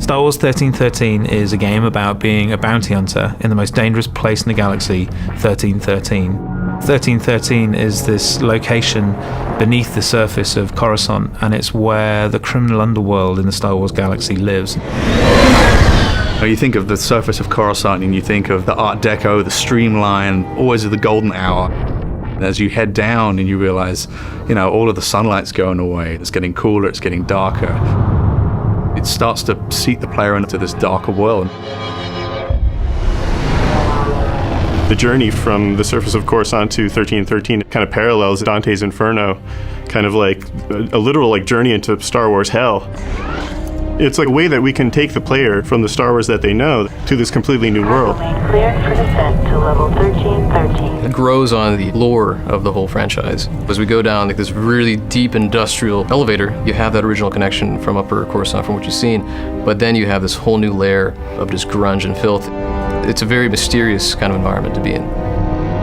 Star Wars 1313 is a game about being a bounty hunter in the most dangerous place in the galaxy, 1313. 1313 is this location beneath the surface of Coruscant, and it's where the criminal underworld in the Star Wars galaxy lives. You think of the surface of Coruscant and you think of the Art Deco, the streamline, always the golden hour. As you head down and you realize, all of the sunlight's going away, it's getting cooler, it's getting darker. It starts to seat the player into this darker world. The journey from the surface of Coruscant to 1313 kind of parallels Dante's Inferno, kind of like a literal journey into Star Wars hell. It's like a way that we can take the player from the Star Wars that they know to this completely new world. Cleared for descent to level 1313. It grows on the lore of the whole franchise. As we go down this really deep industrial elevator, you have that original connection from Upper Coruscant from what you've seen, but then you have this whole new layer of just grunge and filth. It's a very mysterious kind of environment to be in.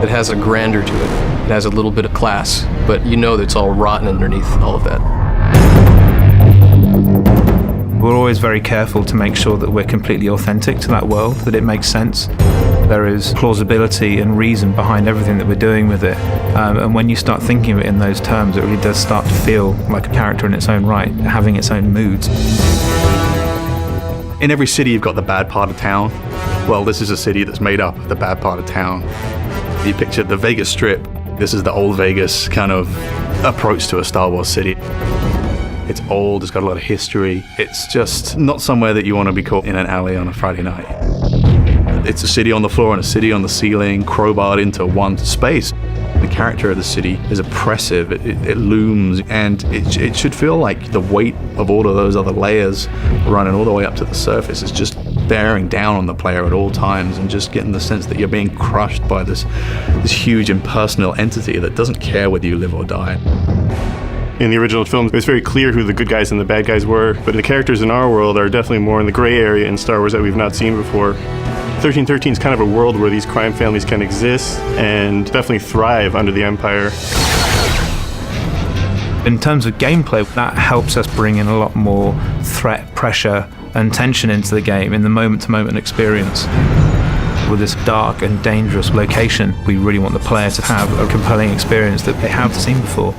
It has a grandeur to it. It has a little bit of class, but that it's all rotten underneath all of that. We're always very careful to make sure that we're completely authentic to that world, that it makes sense. There is plausibility and reason behind everything that we're doing with it. And when you start thinking of it in those terms, it really does start to feel like a character in its own right, having its own moods. In every city, you've got the bad part of town. Well, this is a city that's made up of the bad part of town. You picture the Vegas Strip. This is the old Vegas kind of approach to a Star Wars city. It's old, it's got a lot of history. It's just not somewhere that you want to be caught in an alley on a Friday night. It's a city on the floor and a city on the ceiling, crowbarred into one space. The character of the city is oppressive, it looms, and it should feel like the weight of all of those other layers running all the way up to the surface is just bearing down on the player at all times, and just getting the sense that you're being crushed by this huge impersonal entity that doesn't care whether you live or die. In the original film, it's very clear who the good guys and the bad guys were, but the characters in our world are definitely more in the gray area in Star Wars that we've not seen before. 1313 is kind of a world where these crime families can exist and definitely thrive under the Empire. In terms of gameplay, that helps us bring in a lot more threat, pressure, and tension into the game in the moment-to-moment experience. With this dark and dangerous location, we really want the player to have a compelling experience that they haven't seen before.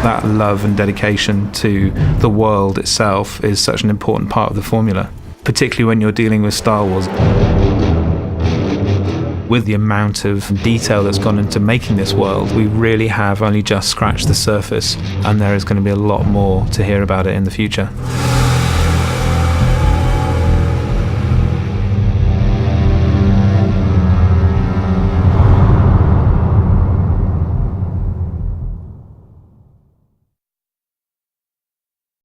That love and dedication to the world itself is such an important part of the formula, particularly when you're dealing with Star Wars. With the amount of detail that's gone into making this world, we really have only just scratched the surface, and there is going to be a lot more to hear about it in the future.